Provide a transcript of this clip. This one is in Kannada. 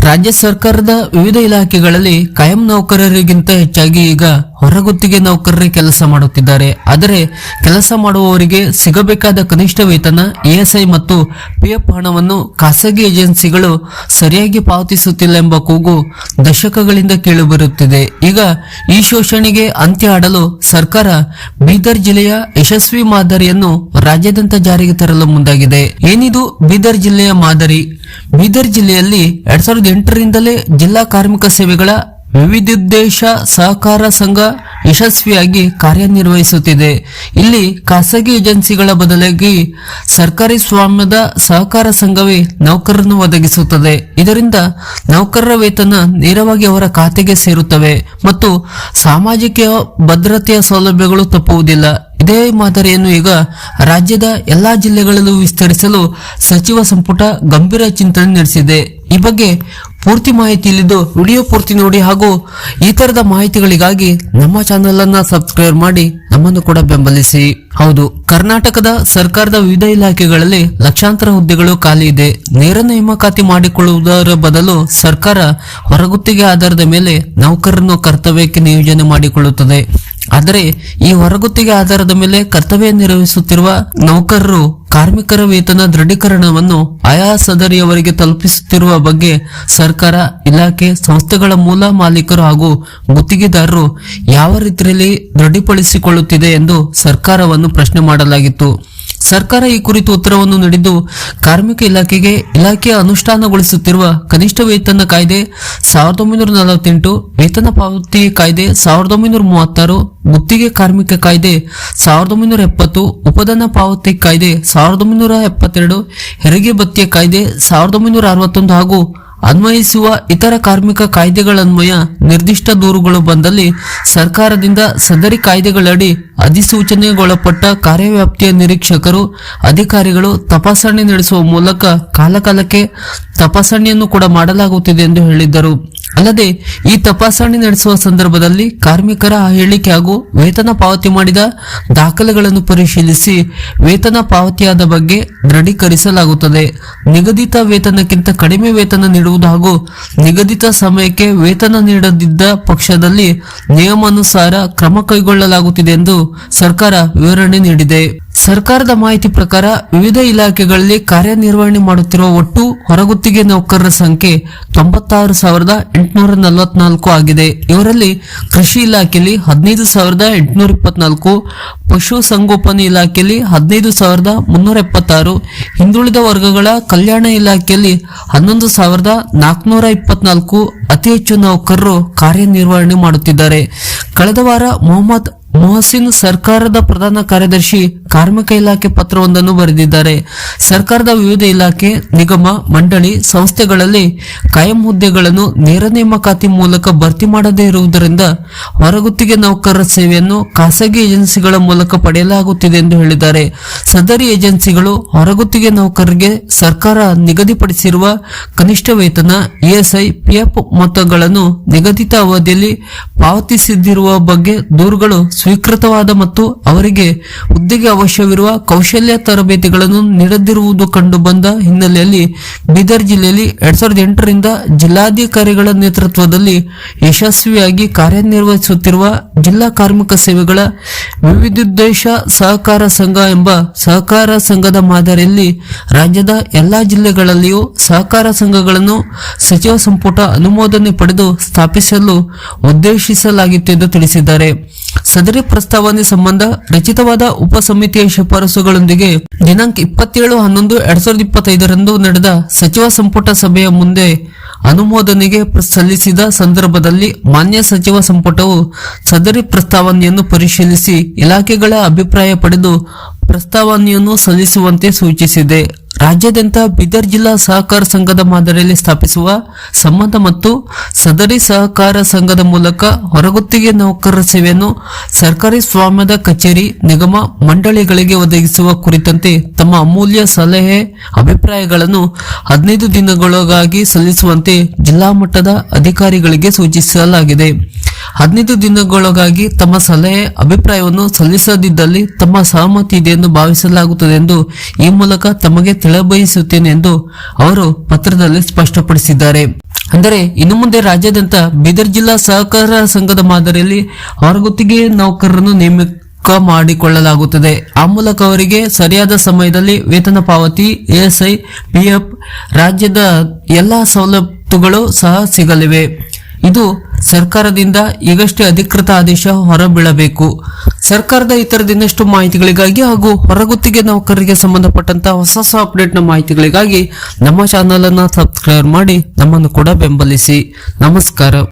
ರಾಜ್ಯ ಸರ್ಕಾರದ ವಿವಿಧ ಇಲಾಖೆಗಳಲ್ಲಿ ಕಾಯಂ ನೌಕರರಿಗಿಂತ ಹೆಚ್ಚಾಗಿ ಈಗ ಹೊರಗುತ್ತಿಗೆ ನೌಕರರೇ ಕೆಲಸ ಮಾಡುತ್ತಿದ್ದಾರೆ. ಆದರೆ ಕೆಲಸ ಮಾಡುವವರಿಗೆ ಸಿಗಬೇಕಾದ ಕನಿಷ್ಠ ವೇತನ, ಇಎಸ್ಐ ಮತ್ತು ಪಿಎಫ್ ಹಣವನ್ನು ಖಾಸಗಿ ಏಜೆನ್ಸಿಗಳು ಸರಿಯಾಗಿ ಪಾವತಿಸುತ್ತಿಲ್ಲ ಎಂಬ ಕೂಗು ದಶಕಗಳಿಂದ ಕೇಳಿಬರುತ್ತಿದೆ. ಈಗ ಈ ಶೋಷಣೆಗೆ ಅಂತ್ಯ ಹಾಡಲು ಸರ್ಕಾರ ಬೀದರ್ ಜಿಲ್ಲೆಯ ಯಶಸ್ವಿ ಮಾದರಿಯನ್ನು ರಾಜ್ಯಾದ್ಯಂತ ಜಾರಿಗೆ ತರಲು ಮುಂದಾಗಿದೆ. ಏನಿದು ಬೀದರ್ ಜಿಲ್ಲೆಯ ಮಾದರಿ? ಬೀದರ್ ಜಿಲ್ಲೆಯಲ್ಲಿ 2008ರಿಂದಲೇ ಜಿಲ್ಲಾ ಕಾರ್ಮಿಕ ಸೇವೆಗಳ ವಿವಿಧೋದ್ದೇಶ ಸಹಕಾರ ಸಂಘ ಯಶಸ್ವಿಯಾಗಿ ಕಾರ್ಯನಿರ್ವಹಿಸುತ್ತಿದೆ. ಇಲ್ಲಿ ಖಾಸಗಿ ಏಜೆನ್ಸಿಗಳ ಬದಲಾಗಿ ಸರ್ಕಾರಿ ಸ್ವಾಮ್ಯದ ಸಹಕಾರ ಸಂಘವೇ ನೌಕರರನ್ನು ಒದಗಿಸುತ್ತದೆ. ಇದರಿಂದ ನೌಕರರ ವೇತನ ನೇರವಾಗಿ ಅವರ ಖಾತೆಗೆ ಸೇರುತ್ತವೆ ಮತ್ತು ಸಾಮಾಜಿಕ ಭದ್ರತೆಯ ಸೌಲಭ್ಯಗಳು ತಪ್ಪುವುದಿಲ್ಲ. ಇದೇ ಮಾದರಿಯನ್ನು ಈಗ ರಾಜ್ಯದ ಎಲ್ಲಾ ಜಿಲ್ಲೆಗಳಲ್ಲೂ ವಿಸ್ತರಿಸಲು ಸಚಿವ ಸಂಪುಟ ಗಂಭೀರ ಚಿಂತನೆ ನಡೆಸಿದೆ. ಈ ಬಗ್ಗೆ ಪೂರ್ತಿ ಮಾಹಿತಿ ಇಲ್ಲಿದ್ದು ವಿಡಿಯೋ ಪೂರ್ತಿ ನೋಡಿ ಹಾಗೂ ಈ ತರದ ಮಾಹಿತಿಗಳಿಗಾಗಿ ನಮ್ಮ ಚಾನೆಲ್ ಅನ್ನ ಸಬ್ಸ್ಕ್ರೈಬ್ ಮಾಡಿ ನಮ್ಮನ್ನು ಕೂಡ ಬೆಂಬಲಿಸಿ. ಹೌದು, ಕರ್ನಾಟಕದ ಸರ್ಕಾರದ ವಿವಿಧ ಇಲಾಖೆಗಳಲ್ಲಿ ಲಕ್ಷಾಂತರ ಹುದ್ದೆಗಳು ಖಾಲಿ ಇದೆ. ನೇರ ನೇಮಕಾತಿ ಮಾಡಿಕೊಳ್ಳುವುದರ ಬದಲು ಸರ್ಕಾರ ಹೊರಗುತ್ತಿಗೆ ಆಧಾರದ ಮೇಲೆ ನೌಕರರನ್ನು ಕರ್ತವ್ಯಕ್ಕೆ ನಿಯೋಜನೆ ಮಾಡಿಕೊಳ್ಳುತ್ತದೆ. ಆದರೆ ಈ ಹೊರಗುತ್ತಿಗೆ ಆಧಾರದ ಮೇಲೆ ಕರ್ತವ್ಯ ನಿರ್ವಹಿಸುತ್ತಿರುವ ನೌಕರರು ಕಾರ್ಮಿಕರ ವೇತನ ದೃಢೀಕರಣವನ್ನು ಆಯಾ ಸದರಿಯವರಿಗೆ ತಲುಪಿಸುತ್ತಿರುವ ಬಗ್ಗೆ ಸರ್ಕಾರ, ಇಲಾಖೆ, ಸಂಸ್ಥೆಗಳ ಮೂಲ ಮಾಲೀಕರು ಹಾಗೂ ಗುತ್ತಿಗೆದಾರರು ಯಾವ ರೀತಿಯಲ್ಲಿ ದೃಢಪಡಿಸಿಕೊಳ್ಳುತ್ತಿದೆ ಎಂದು ಸರ್ಕಾರವನ್ನು ಪ್ರಶ್ನೆ ಮಾಡಲಾಗಿತ್ತು. ಸರ್ಕಾರ ಈ ಕುರಿತು ಉತ್ತರವನ್ನು ನೀಡಿದ್ದು, ಕಾರ್ಮಿಕ ಇಲಾಖೆಯ ಅನುಷ್ಠಾನಗೊಳಿಸುತ್ತಿರುವ ಕನಿಷ್ಠ ವೇತನ ಕಾಯ್ದೆ 1948, ವೇತನ ಪಾವತಿ ಕಾಯ್ದೆ 1936, ಗುತ್ತಿಗೆ ಕಾರ್ಮಿಕ ಕಾಯ್ದೆ 1970, ಉಪದಾನ ಪಾವತಿ ಕಾಯ್ದೆ 1972, ಹೆರಿಗೆ ಭತ್ಯೆ ಕಾಯ್ದೆ 1961 ಹಾಗೂ ಅನ್ವಯಿಸುವ ಇತರ ಕಾರ್ಮಿಕ ಕಾಯ್ದೆಗಳನ್ವಯ ನಿರ್ದಿಷ್ಟ ದೂರುಗಳು ಬಂದಲ್ಲಿ ಸರ್ಕಾರದಿಂದ ಸದರಿ ಕಾಯ್ದೆಗಳಡಿ ಅಧಿಸೂಚನೆಗೊಳಪಟ್ಟ ಕಾರ್ಯವ್ಯಾಪ್ತಿಯ ನಿರೀಕ್ಷಕರು, ಅಧಿಕಾರಿಗಳು ತಪಾಸಣೆ ನಡೆಸುವ ಮೂಲಕ ಕಾಲಕಾಲಕ್ಕೆ ತಪಾಸಣೆಯನ್ನು ಕೂಡ ಮಾಡಲಾಗುತ್ತಿದೆ ಎಂದು ಹೇಳಿದ್ದರು. ಅಲ್ಲದೆ ಈ ತಪಾಸಣೆ ನಡೆಸುವ ಸಂದರ್ಭದಲ್ಲಿ ಕಾರ್ಮಿಕರ ಹೇಳಿಕೆ ಹಾಗೂ ವೇತನ ಪಾವತಿ ಮಾಡಿದ ದಾಖಲೆಗಳನ್ನು ಪರಿಶೀಲಿಸಿ ವೇತನ ಪಾವತಿಯಾದ ಬಗ್ಗೆ ದೃಢೀಕರಿಸಲಾಗುತ್ತದೆ. ನಿಗದಿತ ವೇತನಕ್ಕಿಂತ ಕಡಿಮೆ ವೇತನ ನೀಡುವುದು ಹಾಗೂ ನಿಗದಿತ ಸಮಯಕ್ಕೆ ವೇತನ ನೀಡದಿದ್ದ ಪಕ್ಷದಲ್ಲಿ ನಿಯಮಾನುಸಾರ ಕ್ರಮ ಕೈಗೊಳ್ಳಲಾಗುತ್ತಿದೆ ಎಂದು ಸರ್ಕಾರ ವಿವರಣೆ ನೀಡಿದೆ. ಸರ್ಕಾರದ ಮಾಹಿತಿ ಪ್ರಕಾರ ವಿವಿಧ ಇಲಾಖೆಗಳಲ್ಲಿ ಕಾರ್ಯನಿರ್ವಹಣೆ ಮಾಡುತ್ತಿರುವ ಒಟ್ಟು ಹೊರಗುತ್ತಿಗೆ ನೌಕರರ ಸಂಖ್ಯೆ 96,844 ಆಗಿದೆ. ಇವರಲ್ಲಿ ಕೃಷಿ ಇಲಾಖೆಯಲ್ಲಿ 15,824, ಪಶು ಸಂಗೋಪನೆ ಇಲಾಖೆಯಲ್ಲಿ 15,376, ಹಿಂದುಳಿದ ವರ್ಗಗಳ ಕಲ್ಯಾಣ ಇಲಾಖೆಯಲ್ಲಿ 11,424 ಅತಿ ಹೆಚ್ಚು ನೌಕರರು ಕಾರ್ಯನಿರ್ವಹಣೆ ಮಾಡುತ್ತಿದ್ದಾರೆ. ಕಳೆದ ವಾರ ಮೊಹಮ್ಮದ್ ಮೊಹಸಿನ್ ಸರ್ಕಾರದ ಪ್ರಧಾನ ಕಾರ್ಯದರ್ಶಿ ಕಾರ್ಮಿಕ ಇಲಾಖೆ ಪತ್ರವೊಂದನ್ನು ಬರೆದಿದ್ದಾರೆ. ಸರ್ಕಾರದ ವಿವಿಧ ಇಲಾಖೆ, ನಿಗಮ, ಮಂಡಳಿ, ಸಂಸ್ಥೆಗಳಲ್ಲಿ ಕಾಯಂ ಹುದ್ದೆಗಳನ್ನು ನೇರ ನೇಮಕಾತಿ ಮೂಲಕ ಭರ್ತಿ ಮಾಡದೇ ಇರುವುದರಿಂದ ಹೊರಗುತ್ತಿಗೆ ನೌಕರರ ಸೇವೆಯನ್ನು ಖಾಸಗಿ ಏಜೆನ್ಸಿಗಳ ಮೂಲಕ ಪಡೆಯಲಾಗುತ್ತಿದೆ ಎಂದು ಹೇಳಿದ್ದಾರೆ. ಸದರಿ ಏಜೆನ್ಸಿಗಳು ಹೊರಗುತ್ತಿಗೆ ನೌಕರರಿಗೆ ಸರ್ಕಾರ ನಿಗದಿಪಡಿಸಿರುವ ಕನಿಷ್ಠ ವೇತನ, ಇಎಸ್ಐ, ಪಿಎಫ್ ಮೊತ್ತಗಳನ್ನು ನಿಗದಿತ ಅವಧಿಯಲ್ಲಿ ಪಾವತಿಸದಿರುವ ಬಗ್ಗೆ ದೂರುಗಳು ಸ್ವೀಕೃತವಾದ ಮತ್ತು ಅವರಿಗೆ ಹುದ್ದೆಗೆ ಅವಶ್ಯವಿರುವ ಕೌಶಲ್ಯ ತರಬೇತಿಗಳನ್ನು ನೀಡದಿರುವುದು ಕಂಡು ಬಂದ ಹಿನ್ನೆಲೆಯಲ್ಲಿ ಬೀದರ್ ಜಿಲ್ಲೆಯಲ್ಲಿ 2008ರಿಂದ ಜಿಲ್ಲಾಧಿಕಾರಿಗಳ ನೇತೃತ್ವದಲ್ಲಿ ಯಶಸ್ವಿಯಾಗಿ ಕಾರ್ಯನಿರ್ವಹಿಸುತ್ತಿರುವ ಜಿಲ್ಲಾ ಕಾರ್ಮಿಕ ಸೇವೆಗಳ ವಿವಿಧೋದ್ದೇಶ ಸಹಕಾರ ಸಂಘ ಎಂಬ ಸಹಕಾರ ಸಂಘದ ಮಾದರಿಯಲ್ಲಿ ರಾಜ್ಯದ ಎಲ್ಲಾ ಜಿಲ್ಲೆಗಳಲ್ಲಿಯೂ ಸಹಕಾರ ಸಂಘಗಳನ್ನು ಸಚಿವ ಸಂಪುಟ ಅನುಮೋದನೆ ಪಡೆದು ಸ್ಥಾಪಿಸಲು ಉದ್ದೇಶಿಸಲಾಗಿತ್ತು ಎಂದು ತಿಳಿಸಿದ್ದಾರೆ. ಸದರಿ ಪ್ರಸ್ತಾವನೆ ಸಂಬಂಧ ರಚಿತವಾದ ಉಪಸಮಿತಿಯ ಶಿಫಾರಸುಗಳೊಂದಿಗೆ ದಿನಾಂಕ 27/11/2025 ನಡೆದ ಸಚಿವ ಸಂಪುಟ ಸಭೆಯ ಮುಂದೆ ಅನುಮೋದನೆಗೆ ಸಲ್ಲಿಸಿದ ಸಂದರ್ಭದಲ್ಲಿ ಮಾನ್ಯ ಸಚಿವ ಸಂಪುಟವು ಸದರಿ ಪ್ರಸ್ತಾವನೆಯನ್ನು ಪರಿಶೀಲಿಸಿ ಇಲಾಖೆಗಳ ಅಭಿಪ್ರಾಯ ಪಡೆದು ಪ್ರಸ್ತಾವನೆಯನ್ನು ಸಲ್ಲಿಸುವಂತೆ ಸೂಚಿಸಿದೆ. ರಾಜ್ಯಾದ್ಯಂತ ಬೀದರ್ ಜಿಲ್ಲಾ ಸಹಕಾರ ಸಂಘದ ಮಾದರಿಯಲ್ಲಿ ಸ್ಥಾಪಿಸುವ ಸಂಬಂಧ ಮತ್ತು ಸದರಿ ಸಹಕಾರ ಸಂಘದ ಮೂಲಕ ಹೊರಗುತ್ತಿಗೆ ನೌಕರರ ಸೇವೆಯನ್ನು ಸರ್ಕಾರಿ ಸ್ವಾಮ್ಯದ ಕಚೇರಿ, ನಿಗಮ, ಮಂಡಳಿಗಳಿಗೆ ಒದಗಿಸುವ ಕುರಿತಂತೆ ತಮ್ಮ ಅಮೂಲ್ಯ ಸಲಹೆ, ಅಭಿಪ್ರಾಯಗಳನ್ನು 15 ದಿನಗಳೊಳಗಾಗಿ ಸಲ್ಲಿಸುವಂತೆ ಜಿಲ್ಲಾ ಮಟ್ಟದ ಅಧಿಕಾರಿಗಳಿಗೆ ಸೂಚಿಸಲಾಗಿದೆ. 15 ದಿನಗಳೊಳಗಾಗಿ ತಮ್ಮ ಸಲಹೆ ಅಭಿಪ್ರಾಯವನ್ನು ಸಲ್ಲಿಸದಿದ್ದಲ್ಲಿ ತಮ್ಮ ಸಹಮತಿ ಇದೆ ಎಂದು ಭಾವಿಸಲಾಗುತ್ತದೆ ಎಂದು ಈ ಮೂಲಕ ತಮಗೆ ತಿಳಿಯಬಯಸುತ್ತೇನೆ ಎಂದು ಅವರು ಪತ್ರದಲ್ಲಿ ಸ್ಪಷ್ಟಪಡಿಸಿದ್ದಾರೆ. ಅಂದರೆ ಇನ್ನು ಮುಂದೆ ರಾಜ್ಯಾದ್ಯಂತ ಬೀದರ್ ಜಿಲ್ಲಾ ಸಹಕಾರ ಸಂಘದ ಮಾದರಿಯಲ್ಲಿ ಹೊರಗುತ್ತಿಗೆ ನೌಕರರನ್ನು ನೇಮಕ ಮಾಡಿಕೊಳ್ಳಲಾಗುತ್ತದೆ. ಆ ಮೂಲಕ ಅವರಿಗೆ ಸರಿಯಾದ ಸಮಯದಲ್ಲಿ ವೇತನ ಪಾವತಿ, ಎಎಸ್ಐ, ಪಿಎಫ್, ರಾಜ್ಯದ ಎಲ್ಲಾ ಸವಲತ್ತುಗಳು ಸಹ ಸಿಗಲಿವೆ. ಇದು ಸರ್ಕಾರದಿಂದ ಈಗಷ್ಟೇ ಅಧಿಕೃತ ಆದೇಶ ಹೊರಬೀಳಬೇಕು. ಸರ್ಕಾರದ ಇತರದ ಇನ್ನಷ್ಟು ಮಾಹಿತಿಗಳಿಗಾಗಿ ಹಾಗೂ ಹೊರಗುತ್ತಿಗೆ ನೌಕರರಿಗೆ ಸಂಬಂಧಪಟ್ಟಂತ ಹೊಸ ಅಪ್ಡೇಟ್ನ ಮಾಹಿತಿಗಳಿಗಾಗಿ ನಮ್ಮ ಚಾನೆಲ್ ಅನ್ನು ಸಬ್ಸ್ಕ್ರೈಬ್ ಮಾಡಿ ನಮ್ಮನ್ನು ಕೂಡ ಬೆಂಬಲಿಸಿ. ನಮಸ್ಕಾರ.